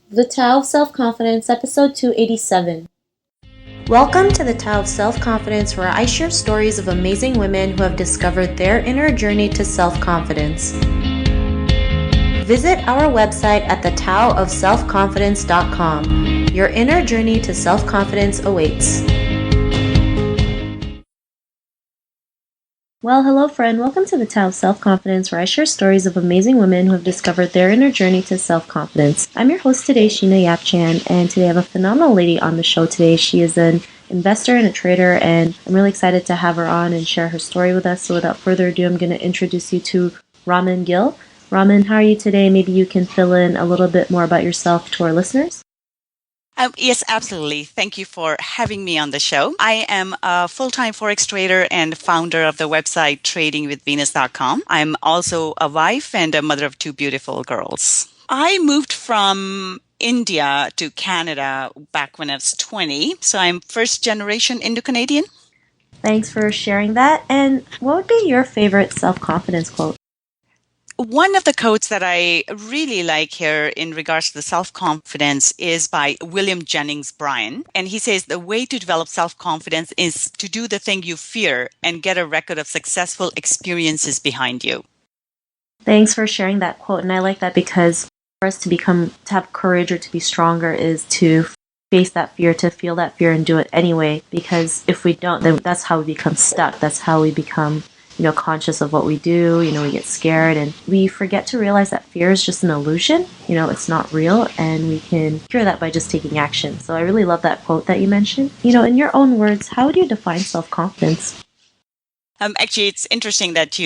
The Tao of Self-Confidence, episode 287. Welcome to the Tao of Self-Confidence, where I share stories of amazing women who have discovered their inner journey to self-confidence. Visit our website at thetaoofselfconfidence.com. Your inner journey to self-confidence awaits. Well, hello friend. Welcome to the Tao of Self-Confidence, where I share stories of amazing women who have discovered their inner journey to self-confidence. I'm your host today, Sheena Yapchan, and today I have a phenomenal lady on the show today. She is an investor and a trader, and I'm really excited to have her on and share her story with us. So without further ado, I'm going to introduce you to Raman Gill. Raman, how are you today? Maybe you can fill in a little bit more about yourself to our listeners. Yes, absolutely. Thank you for having me on the show. I am a full-time Forex trader and founder of the website tradingwithvenus.com. I'm also a wife and a mother of two beautiful girls. I moved from India to Canada back when I was 20. So I'm first generation Indo-Canadian. Thanks for sharing that. And what would be your favorite self-confidence quote? One of the quotes that I really like here in regards to the self-confidence is by William Jennings Bryan. And he says, the way to develop self-confidence is to do the thing you fear and get a record of successful experiences behind you. Thanks for sharing that quote. And I like that because for us to have courage or to be stronger is to face that fear, to feel that fear and do it anyway. Because if we don't, then that's how we become stuck. That's how we become conscious of what we do, we get scared and we forget to realize that fear is just an illusion, it's not real, and we can cure that by just taking action. So I really love that quote that you mentioned. In your own words, how would you define self-confidence? Actually, it's interesting that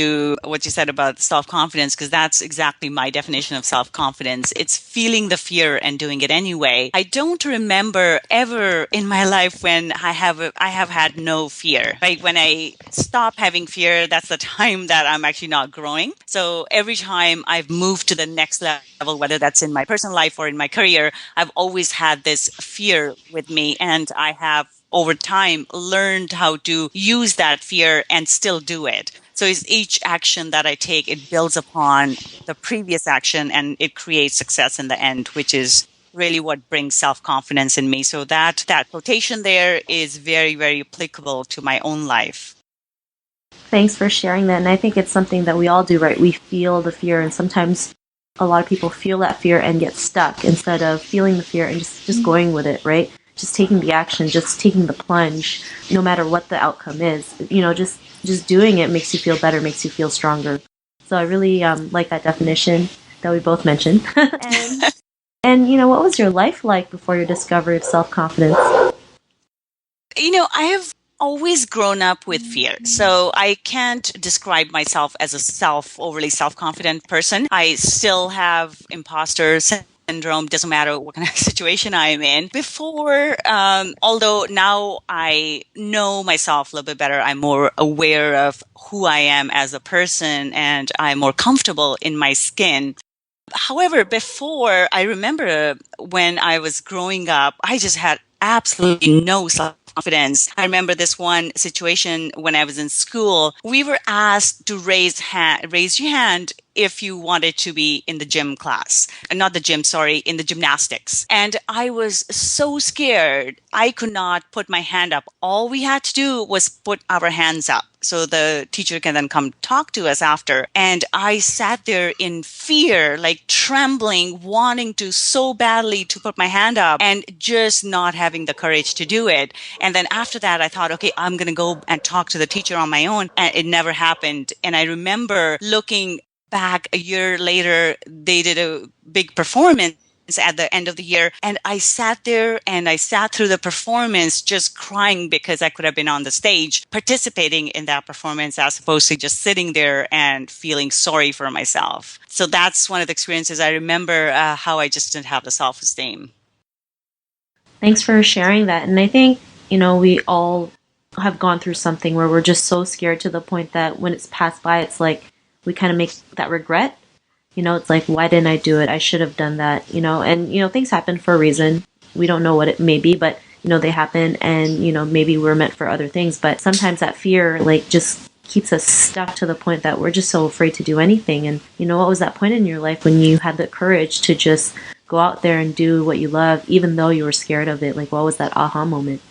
what you said about self-confidence, because that's exactly my definition of self-confidence. It's feeling the fear and doing it anyway. I don't remember ever in my life when I have had no fear, right? When I stop having fear, that's the time that I'm actually not growing. So every time I've moved to the next level, whether that's in my personal life or in my career, I've always had this fear with me, and I have over time learned how to use that fear and still do it. So it's each action that I take, it builds upon the previous action and it creates success in the end, which is really what brings self-confidence in me. So that quotation there is very, very applicable to my own life. Thanks for sharing that. And I think it's something that we all do, right? We feel the fear, and sometimes a lot of people feel that fear and get stuck instead of feeling the fear and just going with it, right? Just taking the action, just taking the plunge, no matter what the outcome is. Just doing it makes you feel better, makes you feel stronger. So I really like that definition that we both mentioned. and what was your life like before your discovery of self-confidence? I have always grown up with fear. So I can't describe myself as a overly self-confident person. I still have imposter syndrome, doesn't matter what kind of situation I'm in. Before, although now I know myself a little bit better, I'm more aware of who I am as a person and I'm more comfortable in my skin. However, before, I remember when I was growing up, I just had absolutely no self-confidence. I remember this one situation when I was in school. We were asked to raise your hand if you wanted to be in the gym class. Not the gym, sorry, in the gymnastics. And I was so scared. I could not put my hand up. All we had to do was put our hands up so the teacher can then come talk to us after. And I sat there in fear, like trembling, wanting to so badly to put my hand up and just not having the courage to do it. And then after that, I thought, okay, I'm going to go and talk to the teacher on my own. And it never happened. And I remember looking back a year later, they did a big performance at the end of the year. And I sat there and I sat through the performance just crying because I could have been on the stage participating in that performance as opposed to just sitting there and feeling sorry for myself. So that's one of the experiences I remember how I just didn't have the self-esteem. Thanks for sharing that. And I think, we all have gone through something where we're just so scared to the point that when it's passed by, it's like we kind of make that regret. It's like, why didn't I do it? I should have done that, and, things happen for a reason. We don't know what it may be, but, they happen and, maybe we're meant for other things. But sometimes that fear, just keeps us stuck to the point that we're just so afraid to do anything. And, what was that point in your life when you had the courage to just go out there and do what you love, even though you were scared of it? Like, what was that aha moment?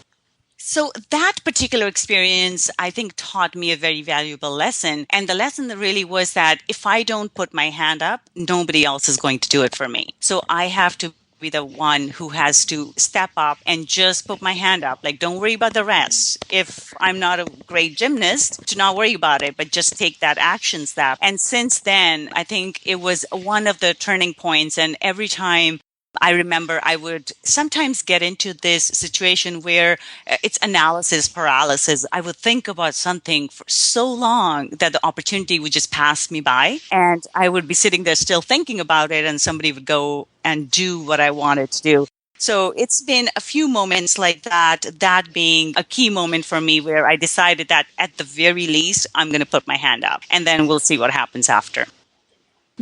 So that particular experience, I think, taught me a very valuable lesson. And the lesson really was that if I don't put my hand up, nobody else is going to do it for me. So I have to be the one who has to step up and just put my hand up. Like, don't worry about the rest. If I'm not a great gymnast, do not worry about it, but just take that action step. And since then, I think it was one of the turning points. And every time I remember I would sometimes get into this situation where it's analysis paralysis. I would think about something for so long that the opportunity would just pass me by. And I would be sitting there still thinking about it, and somebody would go and do what I wanted to do. So it's been a few moments like that, that being a key moment for me where I decided that at the very least, I'm going to put my hand up, and then we'll see what happens after.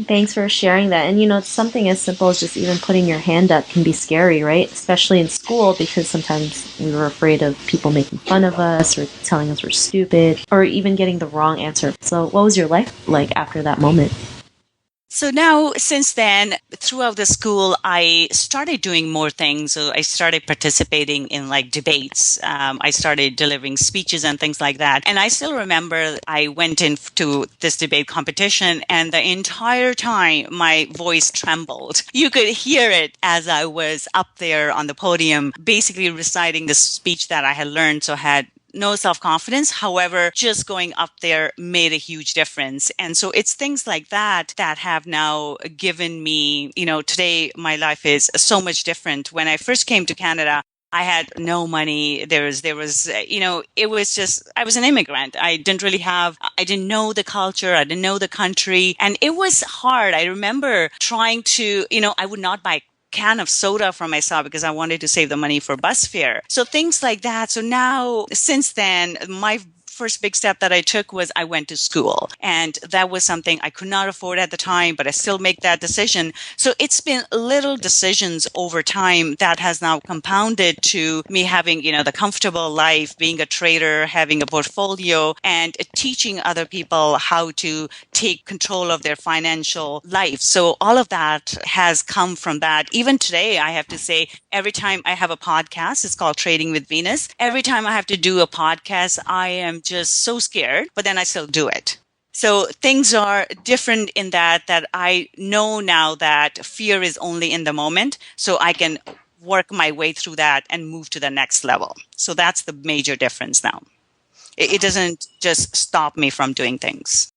Thanks for sharing that. And something as simple as just even putting your hand up can be scary, right? Especially in school, because sometimes we were afraid of people making fun of us or telling us we're stupid or even getting the wrong answer. So, what was your life like after that moment? So now, since then, throughout the school, I started doing more things. So I started participating in like debates. I started delivering speeches and things like that. And I still remember I went into this debate competition, and the entire time my voice trembled. You could hear it as I was up there on the podium, basically reciting the speech that I had learned. So I had no self-confidence. However, just going up there made a huge difference. And so it's things like that that have now given me, today my life is so much different. When I first came to Canada, I had no money. There was, it was just, I was an immigrant. I didn't know the culture. I didn't know the country. And it was hard. I remember trying to, I would not buy can of soda for myself because I wanted to save the money for bus fare. So things like that. So now, since then, my first big step that I took was I went to school. And that was something I could not afford at the time, but I still make that decision. So it's been little decisions over time that has now compounded to me having, the comfortable life, being a trader, having a portfolio, and teaching other people how to take control of their financial life. So all of that has come from that. Even today, I have to say, every time I have a podcast, it's called Trading with Venus. Every time I have to do a podcast, I am just so scared, but then I still do it. So things are different in that I know now that fear is only in the moment, so I can work my way through that and move to the next level. So that's the major difference now. It doesn't just stop me from doing things.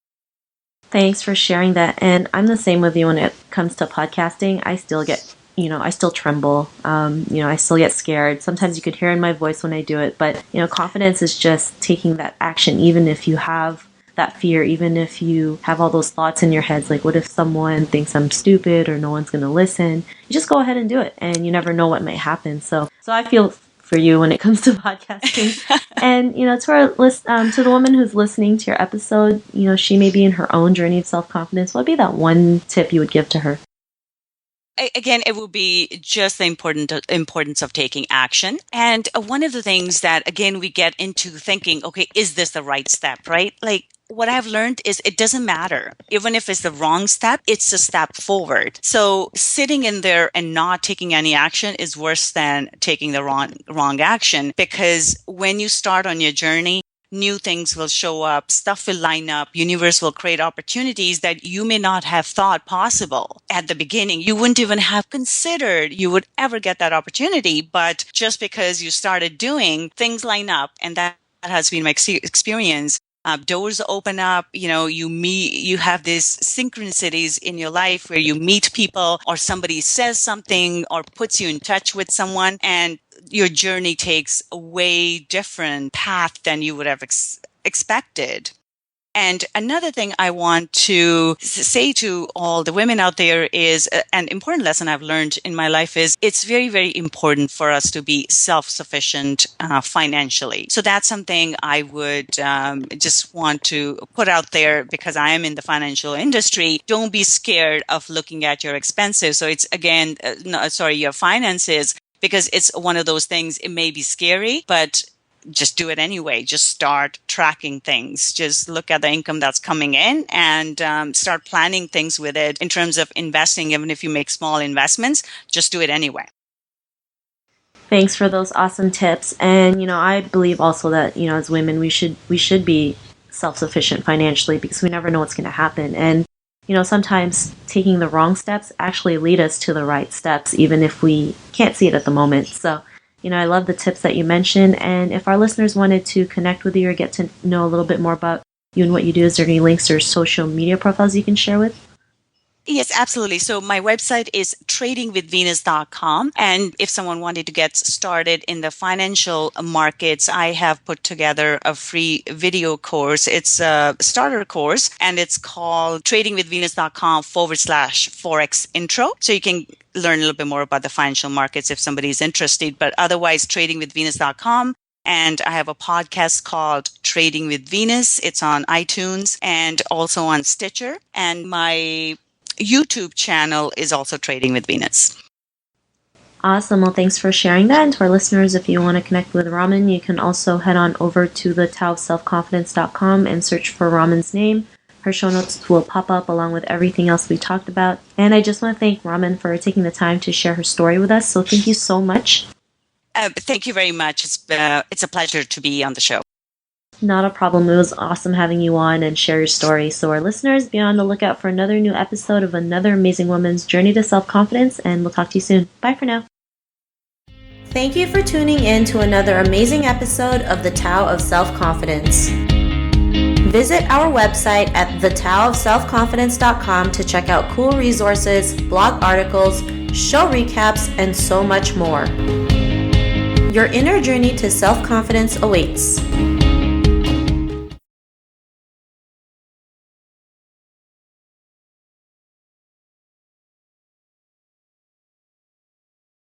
Thanks for sharing that. And I'm the same with you when it comes to podcasting. I still get I still tremble. I still get scared. Sometimes you could hear in my voice when I do it, but, confidence is just taking that action, even if you have that fear, even if you have all those thoughts in your heads, like, what if someone thinks I'm stupid or no one's going to listen? You just go ahead and do it, and you never know what might happen. So I feel for you when it comes to podcasting. And, to our to the woman who's listening to your episode, she may be in her own journey of self-confidence. What would be that one tip you would give to her? Again, it will be just the importance of taking action. And one of the things that, again, we get into thinking, okay, is this the right step, right? Like, what I've learned is it doesn't matter. Even if it's the wrong step, it's a step forward. So sitting in there and not taking any action is worse than taking the wrong action, because when you start on your journey, new things will show up, stuff will line up, universe will create opportunities that you may not have thought possible at the beginning. You wouldn't even have considered you would ever get that opportunity, but just because you started doing, things line up, and that has been my experience. Doors open up, you have these synchronicities in your life where you meet people or somebody says something or puts you in touch with someone, and your journey takes a way different path than you would have expected. And another thing I want to say to all the women out there is an important lesson I've learned in my life is it's very, very important for us to be self-sufficient financially. So that's something I would just want to put out there because I am in the financial industry. Don't be scared of looking at your expenses. So it's again, your finances, because it's one of those things, it may be scary, but just do it anyway. Just start tracking things. Just look at the income that's coming in and start planning things with it in terms of investing. Even if you make small investments, just do it anyway. Thanks for those awesome tips. And I believe also that as women we should be self-sufficient financially, because we never know what's going to happen. And sometimes taking the wrong steps actually lead us to the right steps, even if we can't see it at the moment. So I love the tips that you mentioned. And if our listeners wanted to connect with you or get to know a little bit more about you and what you do, is there any links or social media profiles you can share with? Yes, absolutely. So my website is tradingwithvenus.com. And if someone wanted to get started in the financial markets, I have put together a free video course. It's a starter course, and it's called tradingwithvenus.com/Forex intro. So you can learn a little bit more about the financial markets if somebody's interested. But otherwise, tradingwithvenus.com. And I have a podcast called Trading with Venus. It's on iTunes and also on Stitcher. And my YouTube channel is also Trading with Venus. Awesome. Well, thanks for sharing that. And to our listeners, if you want to connect with Raman, you can also head on over to thetaoofselfconfidence.com and search for Raman's name. Her show notes will pop up along with everything else we talked about. And I just want to thank Raman for taking the time to share her story with us. So thank you so much. Thank you very much. It's a pleasure to be on the show. Not a problem. It was awesome having you on and share your story. So our listeners, be on the lookout for another new episode of another amazing woman's journey to self-confidence, and we'll talk to you soon. Bye for now. Thank you for tuning in to another amazing episode of The Tao of Self-Confidence. Visit our website at thetaoofselfconfidence.com to check out cool resources, blog articles, show recaps, and so much more. Your inner journey to self-confidence awaits.